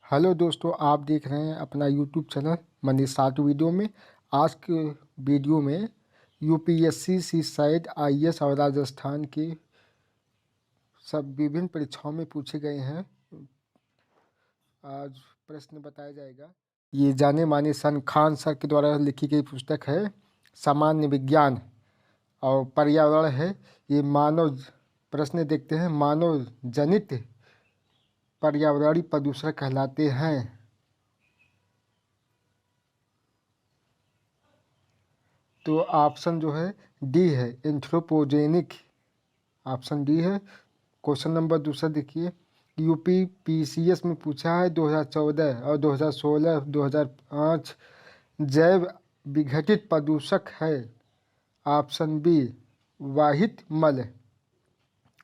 Hello दोस्तों, आप देख रहे हैं अपना यूट्यूब चैनल मनीष साठ वीडियो में। आज के वीडियो में यूपीएससी सी साइट आईएएस और राजस्थान के सब विभिन्न परीक्षाओं में पूछे गए हैं आज प्रश्न बताया जाएगा। ये जाने माने सन खान सर के द्वारा लिखी गई पुस्तक है सामान्य विज्ञान और पर्यावरण है। ये मानव प्रश्न देखते हैं, मानव जनित पर्यावरणीय प्रदूषण कहलाते हैं। तो ऑप्शन जो है डी है, एंथ्रोपोजेनिक। ऑप्शन डी है। क्वेश्चन नंबर दूसरा देखिए, यूपी पीसीएस में पूछा है 2014 और 2016 2005 जैव विघटित प्रदूषक है। ऑप्शन बी वाहित मल।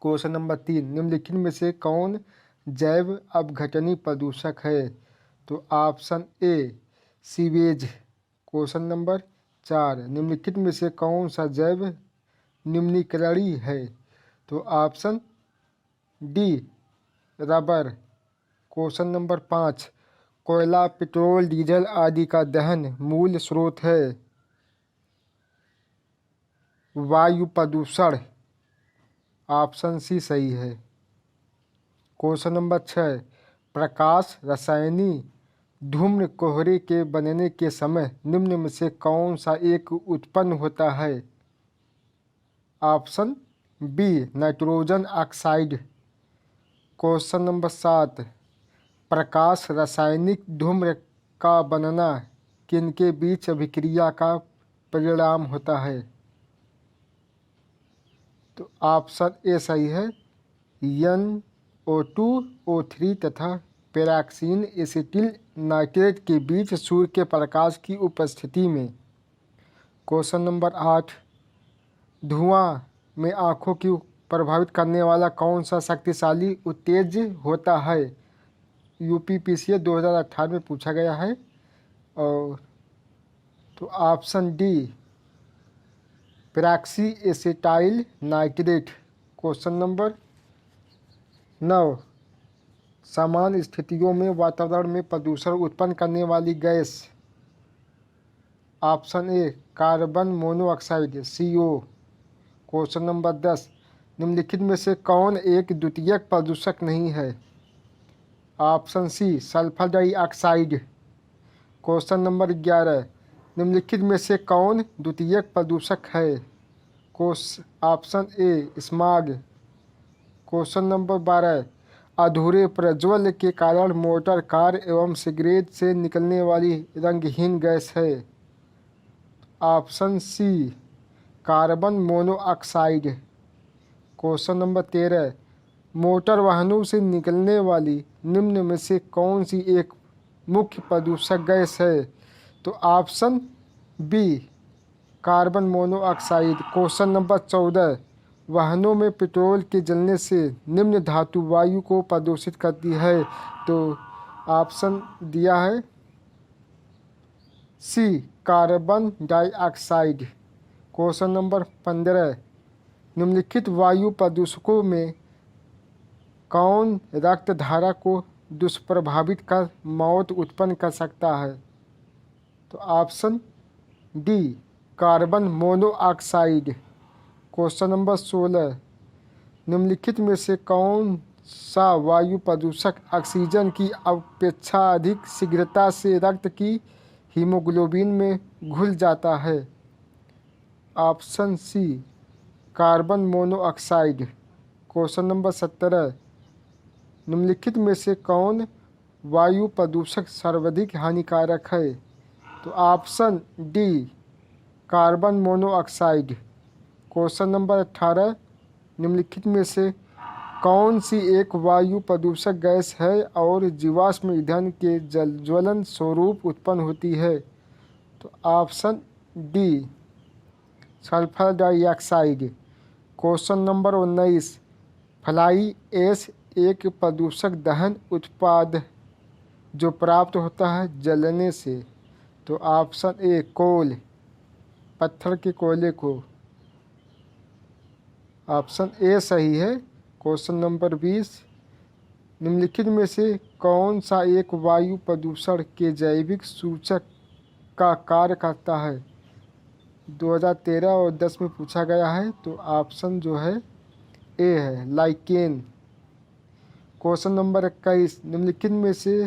क्वेश्चन नंबर 3, निम्नलिखित में से कौन जैव अपघटनीय प्रदूषक है? तो option A sewage. Question number 4, निम्नलिखित में से कौन सा जैव निम्नीकरणीय है? तो option D rubber. Question number 5, कोयला पेट्रोल डीजल आदि का दहन मूल स्रोत है वायु प्रदूषण। ऑप्शन सी सही है। क्वेश्चन नंबर 6, प्रकाश रसायनी धूम्र कोहरे के बनने के समय निम्न में से कौन सा एक उत्पन्न होता है? Option B nitrogen oxide. Question number 7, प्रकाश रासायनिक धूम्र का बनना किनके बीच अभिक्रिया का परिणाम होता है? तो ऑप्शन ए सही है, NO2O3 तथा पैराक्सीन एसिटिल नाइट्रेट के बीच सूर्य के प्रकाश की उपस्थिति में। क्वेश्चन नंबर 8, धुआं में आँखों की प्रभावित करने वाला कौन सा शक्तिशाली उत्तेजक होता है? यूपीपीसीएस 2018 में पूछा गया है। और तो option D peroxy acetyl nitrate. Question number 9, सामान्य स्थितियों में वातावरण में प्रदूषण उत्पन्न करने वाली gas. Option A carbon monoxide CO। Question number 10, निम्नलिखित में से कौन एक द्वितीयक प्रदूषक नहीं है? Option C sulphur dioxide. Question number 11, निम्नलिखित में से कौन द्वितीयक प्रदूषक है? Option A smog. Question number 12, अधूरे प्रज्वल के कारण मोटर कार एवं सिगरेट से निकलने वाली रंगहीन गैस है। Option C carbon monoxide. Question number 13, motor वाहनों से निकलने वाली निम्न में से कौन सी एक मुख्य प्रदूषक गैस है? तो option B carbon monoxide. Question number 14, वाहनों में पेट्रोल के जलने से निम्न धातु वायु को प्रदूषित करती है। तो ऑप्शन दिया है सी कार्बन डाइऑक्साइड। क्वेश्चन नंबर 15, निम्नलिखित वायु प्रदूषकों में कौन रक्त धारा को दुष्प्रभावित कर मौत उत्पन्न कर सकता है? तो option D carbon monoxide. Question number 16, निम्नलिखित में से कौन सा वायु प्रदूषक ऑक्सीजन की अपेक्षा अधिक शीघ्रता से रक्त की हीमोग्लोबिन में घुल जाता है? Option C carbon monoxide. Question number 17, निम्नलिखित में से कौन वायु प्रदूषक सर्वाधिक हानिकारक है? तो option D carbon monoxide. Question number 18, निम्नलिखित में से कौन सी एक वायु प्रदूषक गैस है और जीवाश्म ईंधन के ज्वलन स्वरूप उत्पन्न होती है? तो option D sulphur dioxide. Question number 19, fly ash एक प्रदूषक दहन उत्पाद जो प्राप्त होता है जलने से। तो ऑप्शन ए कोल, पत्थर के कोयले को। ऑप्शन ए सही है। क्वेश्चन नंबर 20, निम्नलिखित में से कौन सा एक वायु प्रदूषण के जैविक सूचक का कार्य करता है? 2013 और 10 में पूछा गया है। तो ऑप्शन जो है ए है, लाइकेन। क्वेश्चन नंबर 21, निम्नलिखित में से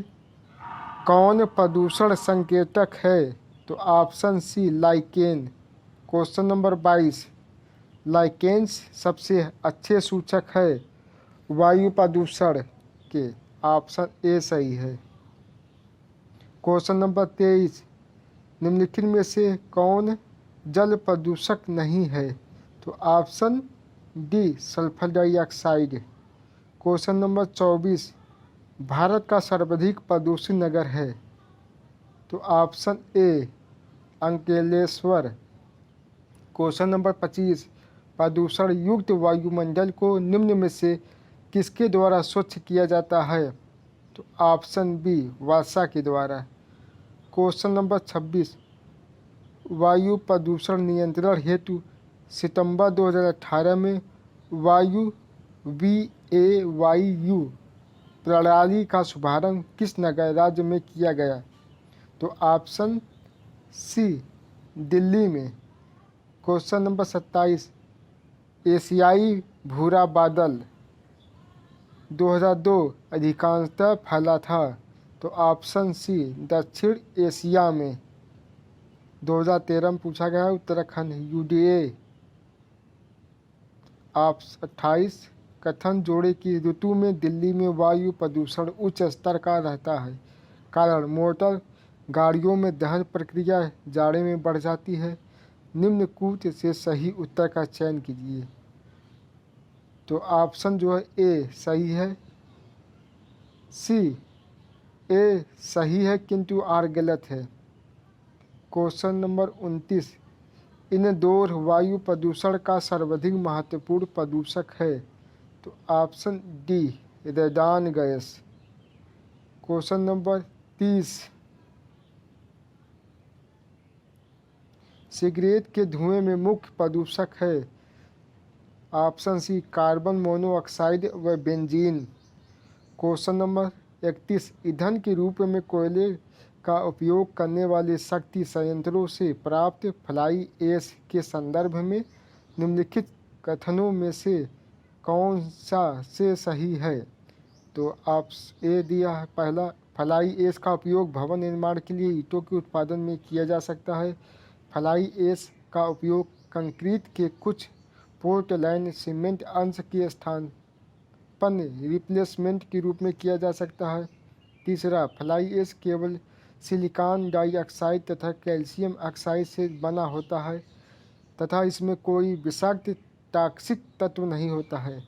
कौन प्रदूषण संकेतक है? तो option C, lichen. Question number 22, lichens सबसे अच्छे सूचक है वायु प्रदूषण के। ऑप्शन ए सही है। क्वेश्चन नंबर 23, निम्नलिखित में से कौन जल प्रदूषक नहीं है? तो option D, sulphur dioxide. Question number 24, Bharat का सर्वाधिक प्रदूषित नगर है? तो option A, Ankleshwar. Question number 25, प्रदूषण युक्त वायुमंडल को निम्न में से किसके द्वारा स्वच्छ किया जाता है? तो ऑप्शन बी, वर्षा के द्वारा। क्वेश्चन नंबर 26, वायु प्रदूषण नियंत्रण हेतु सितंबर 2018 में वायु VAYU प्रणाली का शुभारंभ किस नगर राज्य में किया गया? तो ऑप्शन सी, दिल्ली में। क्वेश्चन नंबर 27, एशियाई भूरा बादल 2002 अधिकांशतः फैला था? तो ऑप्शन सी, दक्षिण एशिया में। 2013 में पूछा गया है, उत्तराखंड UDA। आप 28, कथन जोड़े कि ऋतु में दिल्ली में वायु प्रदूषण उच्च स्तर का रहता है। कारण मोटर गाड़ियों में दहन प्रक्रिया जाड़े में बढ़ जाती है। निम्न कूट से सही उत्तर का चयन कीजिए। तो ऑप्शन जो है ए सही है। सी, ए सही है किंतु आर गलत है। क्वेश्चन नंबर 29, इंदौर वायु प्रदूषण का सर्वाधिक महत्वपूर्ण प्रदूषक है? तो option D, radon gas. Question number 30, cigarette के धुएं में मुख्य प्रदूषक है? ऑप्शन सी, कार्बन मोनोऑक्साइड व बेंजीन। क्वेश्चन नंबर 31, ईंधन के रूप में कोयले का उपयोग करने वाले शक्ति संयंत्रों से प्राप्त फ्लाई ऐश के संदर्भ में निम्नलिखित कथनों में से कौन सा से सही है? तो आप ए दिया है पहला, फ्लाई ऐश का उपयोग भवन निर्माण के लिए ईंटों के उत्पादन में किया जा सकता है। फ्लाई ऐश का उपयोग कंक्रीट के कुछ पोर्टलैंड सीमेंट अंश के स्थानापन्न रिप्लेसमेंट के रूप में किया जा सकता है। तीसरा, फ्लाई ऐश केवल सिलिकॉन डाइऑक्साइड तथा कैल्शियम ऑक्साइड से बना होता है तथा इसमें कोई विषाक्त टॉक्सिक तत्व नहीं होता है।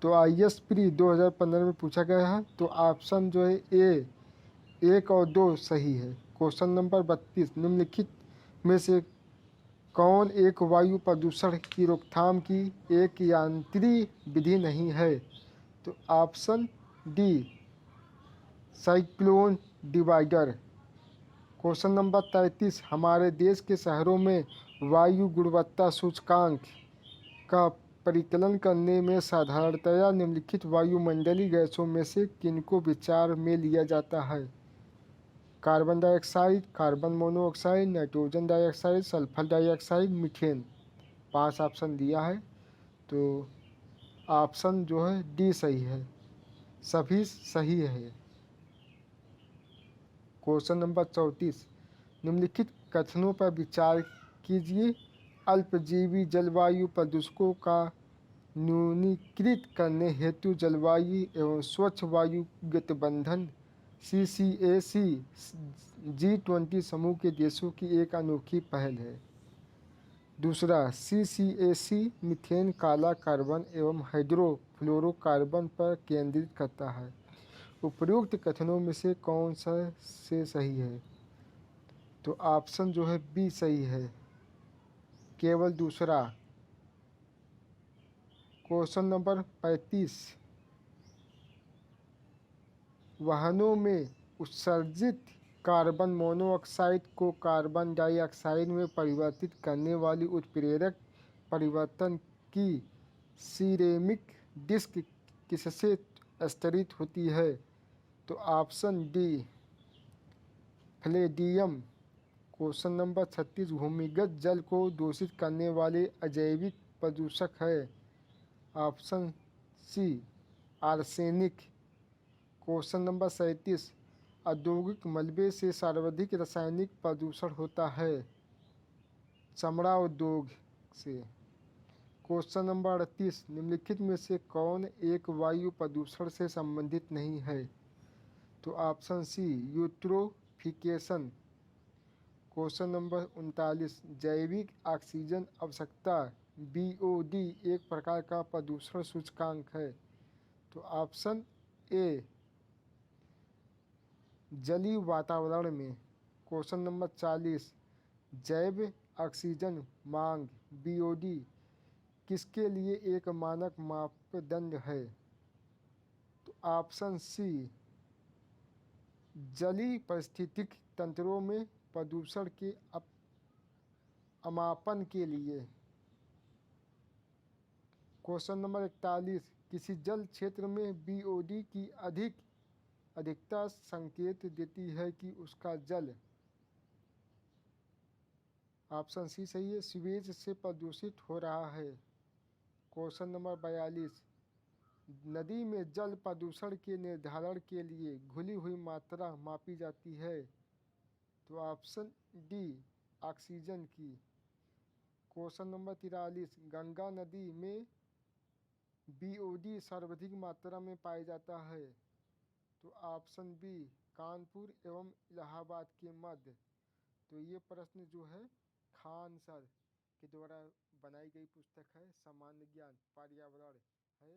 तो IS प्री 2015 में पूछा गया है। तो ऑप्शन जो है ए, 1 और 2 सही है। क्वेश्चन नंबर 32, निम्नलिखित में से कौन एक वायु प्रदूषण की रोकथाम की एक यांत्रिक विधि नहीं है? तो option D, cyclone divider. Question number 33, हमारे देश के शहरों में वायु गुणवत्ता सूचकांक का परिकलन करने में साधारणतया निम्नलिखित वायुमंडलीय गैसों में से किनको विचार में लिया जाता है? Carbon dioxide, carbon monoxide, nitrogen dioxide, sulphur dioxide, methane. 5 option दिया है। तो ऑप्शन जो है डी सही है, सभी सही है। क्वेश्चन नंबर 34, निम्नलिखित कथनों पर विचार कीजिए। अल्पजीवी जलवायु प्रदूषकों का न्यूनीकृत करने हेतु जलवायु एवं स्वच्छ वायु गठबंधन CCAC G20 समूह के देशों की एक अनोखी पहल है। दूसरा, CCAC मीथेन, काला कार्बन एवं हाइड्रोफ्लोरोकार्बन पर केंद्रित करता है। उपरोक्त कथनों में से कौन सा से सही है? तो ऑप्शन जो है बी सही है, केवल दूसरा। क्वेश्चन नंबर 35, वाहनों में उत्सर्जित कार्बन मोनोऑक्साइड को कार्बन डाइऑक्साइड में परिवर्तित करने वाली उत्प्रेरक परिवर्तन की सिरेमिक डिस्क किससे स्तरित होती है? तो option D Palladium. Question number 36 भूमिगत जल को दूषित करने वाले अजैविक प्रदूषक है? Option C arsenic. Question number 37 औद्योगिक मलबे से सर्वाधिक रासायनिक प्रदूषण होता है? चमड़ा उद्योग से। क्वेश्चन नंबर 38 निम्नलिखित में से कौन एक वायु प्रदूषण से संबंधित नहीं है? तो option C eutrophication. Question number 39 जैविक ऑक्सीजन आवश्यकता BOD एक प्रकार का प्रदूषण सूचकांक है? तो ऑप्शन ए जलीय वातावरण में। क्वेश्चन नंबर 40 जैव ऑक्सीजन मांग BOD किसके लिए एक मानक मापदंड है? तो ऑप्शन सी जलीय पारिस्थितिक तंत्रों में प्रदूषण के अमापन के लिए। क्वेश्चन नंबर 41 किसी जल क्षेत्र में BOD की अधिकता संकेत देती है कि उसका जल। ऑप्शन सी सही है, सीवेज से प्रदूषित हो रहा है। क्वेश्चन नंबर 42 नदी में जल प्रदूषण के निर्धारण के लिए घुली हुई मात्रा मापी जाती है? तो ऑप्शन डी ऑक्सीजन की। क्वेश्चन नंबर 43 गंगा नदी में BOD सर्वाधिक मात्रा में पाया जाता है? तो ऑप्शन बी कानपुर एवं इलाहाबाद के मध्य। तो ये प्रश्न जो है खान सर के द्वारा बनाई गई पुस्तक है सामान्य ज्ञान पर्यावरण है।